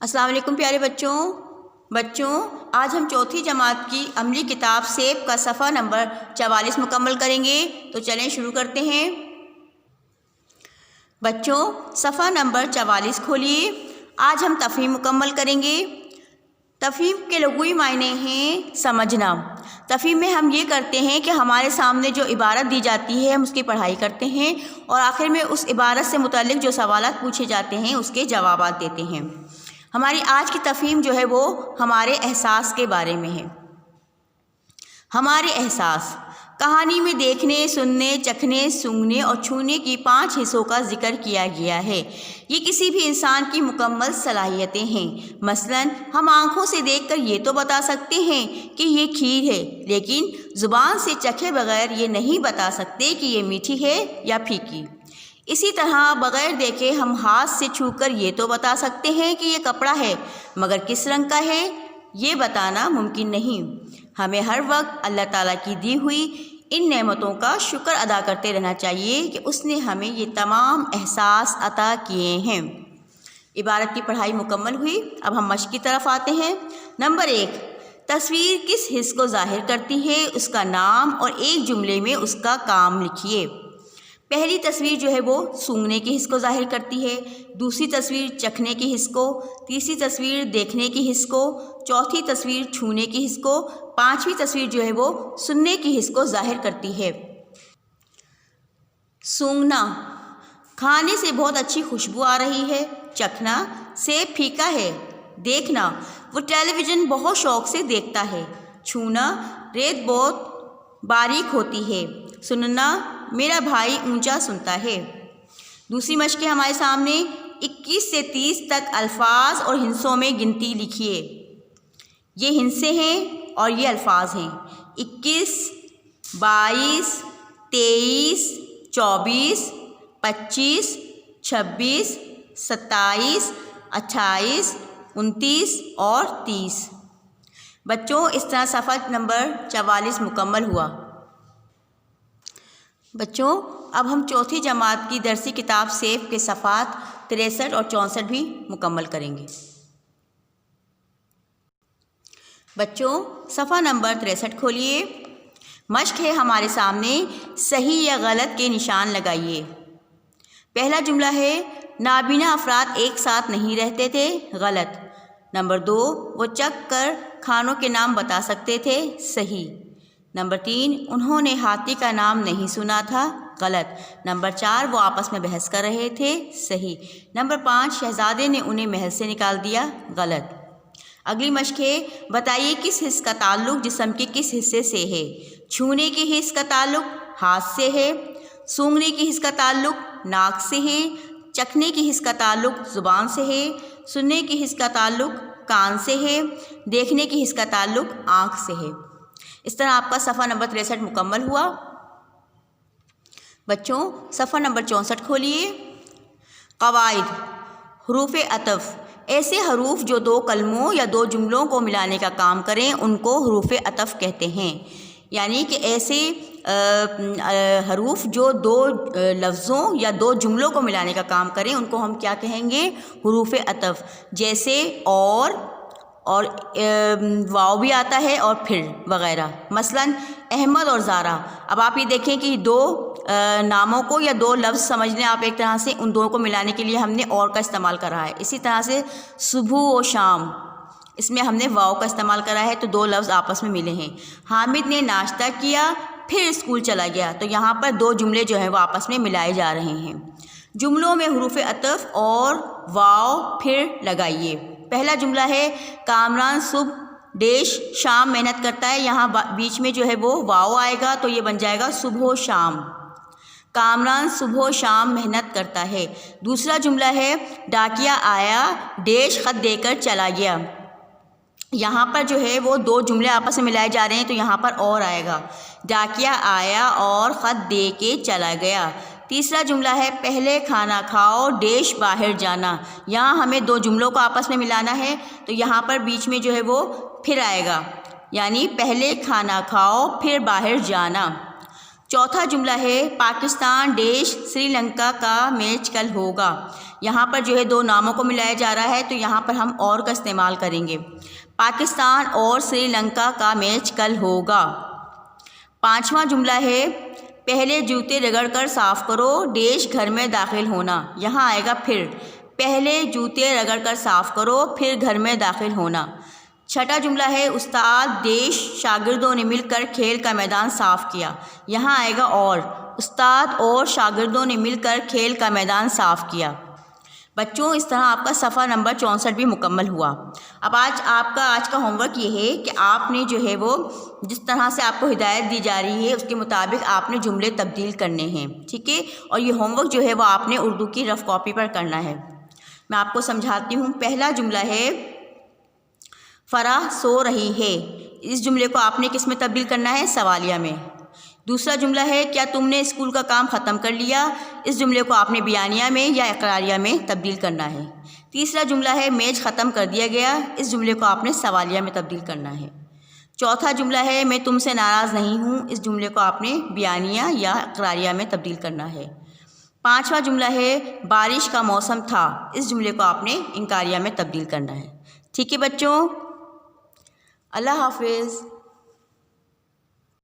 السلام علیکم پیارے بچوں آج ہم چوتھی جماعت کی عملی کتاب سیب کا صفحہ نمبر 44 مکمل کریں گے، تو چلیں شروع کرتے ہیں۔ بچوں صفحہ نمبر 44 کھولیے۔ آج ہم تفہیم مکمل کریں گے۔ تفہیم کے لغوی معنی ہیں سمجھنا۔ تفہیم میں ہم یہ کرتے ہیں کہ ہمارے سامنے جو عبارت دی جاتی ہے ہم اس کی پڑھائی کرتے ہیں اور آخر میں اس عبارت سے متعلق جو سوالات پوچھے جاتے ہیں اس کے جوابات دیتے ہیں۔ ہماری آج کی تفہیم جو ہے وہ ہمارے احساس کے بارے میں ہے۔ ہمارے احساس کہانی میں دیکھنے، سننے، چکھنے، سونگھنے اور چھونے کی 5 حصوں کا ذکر کیا گیا ہے۔ یہ کسی بھی انسان کی مکمل صلاحیتیں ہیں۔ مثلاً ہم آنکھوں سے دیکھ کر یہ تو بتا سکتے ہیں کہ یہ کھیر ہے، لیکن زبان سے چکھے بغیر یہ نہیں بتا سکتے کہ یہ میٹھی ہے یا پھیکی۔ اسی طرح بغیر دیکھے ہم ہاتھ سے چھو کر یہ تو بتا سکتے ہیں کہ یہ کپڑا ہے، مگر کس رنگ کا ہے یہ بتانا ممکن نہیں۔ ہمیں ہر وقت اللہ تعالیٰ کی دی ہوئی ان نعمتوں کا شکر ادا کرتے رہنا چاہیے کہ اس نے ہمیں یہ تمام احساس عطا کیے ہیں۔ عبارت کی پڑھائی مکمل ہوئی۔ اب ہم مشق کی طرف آتے ہیں۔ نمبر 1، تصویر کس حص کو ظاہر کرتی ہے؟ اس کا نام اور ایک جملے میں اس کا کام لکھیے۔ پہلی تصویر جو ہے وہ سونگھنے کے حص کو ظاہر کرتی ہے، دوسری تصویر چکھنے کے حص کو، تیسری تصویر دیکھنے کے حص کو، چوتھی تصویر چھونے کے حص کو، 5ویں تصویر جو ہے وہ سننے کے حص کو ظاہر کرتی ہے۔ سونگھنا، کھانے سے بہت اچھی خوشبو آ رہی ہے۔ چکھنا، سیب پھیکا ہے۔ دیکھنا، وہ ٹیلی ویژن بہت شوق سے دیکھتا ہے۔ چھونا، ریت بہت باریک ہوتی ہے۔ سننا، میرا بھائی اونچا سنتا ہے۔ دوسری مشق ہے ہمارے سامنے۔ 21 سے 30 تک الفاظ اور ہندسوں میں گنتی لکھیے۔ یہ ہندسے ہیں اور یہ الفاظ ہیں۔ 21، 22، 23، 24، 25، 26، 27، 28، 29 اور 30۔ بچوں اس طرح صفحہ نمبر 44 مکمل ہوا۔ بچوں اب ہم چوتھی جماعت کی درسی کتاب سیب کے صفحات 63 اور 64 بھی مکمل کریں گے۔ بچوں صفحہ نمبر 63 کھولیے۔ مشق ہے ہمارے سامنے، صحیح یا غلط کے نشان لگائیے۔ پہلا جملہ ہے نابینا افراد ایک ساتھ نہیں رہتے تھے، غلط۔ نمبر 2، وہ چکھ کر کھانوں کے نام بتا سکتے تھے، صحیح۔ نمبر 3، انہوں نے ہاتھی کا نام نہیں سنا تھا، غلط۔ نمبر 4، وہ آپس میں بحث کر رہے تھے، صحیح۔ نمبر 5، شہزادے نے انہیں محل سے نکال دیا، غلط۔ اگلی مشق ہے بتائیے کس حص کا تعلق جسم کے کس حصے سے ہے؟ چھونے کے حص کا تعلق ہاتھ سے ہے، سونگھنے کے حص کا تعلق ناک سے ہے، چکھنے کے حص کا تعلق زبان سے ہے، سننے کے حص کا تعلق کان سے ہے، دیکھنے کے حص کا تعلق آنکھ سے ہے۔ اس طرح آپ کا صفحہ نمبر 63 مکمل ہوا۔ بچوں صفحہ نمبر 64 کھولیے۔ قواعد، حروف عطف، ایسے حروف جو 2 کلموں یا 2 جملوں کو ملانے کا کام کریں ان کو حروف عطف کہتے ہیں۔ یعنی کہ ایسے حروف جو 2 لفظوں یا 2 جملوں کو ملانے کا کام کریں ان کو ہم کیا کہیں گے؟ حروف عطف۔ جیسے اور واو بھی آتا ہے اور پھر وغیرہ۔ مثلاً احمد اور زارا۔ اب آپ یہ دیکھیں کہ 2 ناموں کو یا 2 لفظ سمجھ لیں آپ ایک طرح سے، ان دونوں کو ملانے کے لیے ہم نے اور کا استعمال کرا ہے۔ اسی طرح سے صبح و شام، اس میں ہم نے واو کا استعمال کرا ہے تو 2 لفظ آپس میں ملے ہیں۔ حامد نے ناشتہ کیا پھر اسکول چلا گیا، تو یہاں پر 2 جملے جو ہیں وہ آپس میں ملائے جا رہے ہیں۔ جملوں میں حروف عطف اور واو پھر لگائیے۔ پہلا جملہ ہے کامران صبح ڈیش شام محنت کرتا ہے، یہاں بیچ میں جو ہے وہ واو آئے گا تو یہ بن جائے گا صبح و شام۔ کامران صبح و شام محنت کرتا ہے۔ دوسرا جملہ ہے ڈاکیا آیا ڈیش خط دے کر چلا گیا، یہاں پر جو ہے وہ 2 جملے آپس میں ملائے جا رہے ہیں تو یہاں پر اور آئے گا، ڈاکیا آیا اور خط دے کے چلا گیا۔ تیسرا جملہ ہے پہلے کھانا کھاؤ ڈیش باہر جانا، یہاں ہمیں 2 جملوں کو آپس میں ملانا ہے تو یہاں پر بیچ میں جو ہے وہ پھر آئے گا، یعنی پہلے کھانا کھاؤ پھر باہر جانا۔ چوتھا جملہ ہے پاکستان ڈیش سری لنکا کا میچ کل ہوگا. یہاں پر جو ہے دو ناموں کو ملایا جا رہا ہے تو یہاں پر ہم اور کا استعمال کریں گے. پاکستان اور سری لنکا کا میچ کل ہوگا. پانچواں جملہ ہے پہلے جوتے رگڑ کر صاف کرو ڈیش گھر میں داخل ہونا. یہاں آئے گا پھر. پہلے جوتے رگڑ کر صاف کرو پھر گھر میں داخل ہونا. چھٹا جملہ ہے استاد ڈیش شاگردوں نے مل کر کھیل کا میدان صاف کیا. یہاں آئے گا اور. استاد اور شاگردوں نے مل کر کھیل کا میدان صاف کیا. بچوں اس طرح آپ کا صفحہ نمبر 64 بھی مکمل ہوا. اب آپ کا ہوم ورک یہ ہے کہ آپ نے جو ہے وہ جس طرح سے آپ کو ہدایت دی جا رہی ہے اس کے مطابق آپ نے جملے تبدیل کرنے ہیں. ٹھیک ہے. اور یہ ہوم ورک جو ہے وہ آپ نے اردو کی رف کاپی پر کرنا ہے. میں آپ کو سمجھاتی ہوں. پہلا جملہ ہے فرح سو رہی ہے. اس جملے کو آپ نے کس میں تبدیل کرنا ہے؟ سوالیہ میں. دوسرا جملہ ہے کیا تم نے اسکول کا کام ختم کر لیا. اس جملے کو آپ نے بیانیہ میں یا اقراریہ میں تبدیل کرنا ہے. تیسرا جملہ ہے میچ ختم کر دیا گیا. اس جملے کو آپ نے سوالیہ میں تبدیل کرنا ہے. چوتھا جملہ ہے میں تم سے ناراض نہیں ہوں. اس جملے کو آپ نے بیانیہ یا اقراریہ میں تبدیل کرنا ہے. پانچواں جملہ ہے بارش کا موسم تھا. اس جملے کو آپ نے انکاریہ میں تبدیل کرنا ہے. ٹھیک ہے بچوں. اللہ حافظ.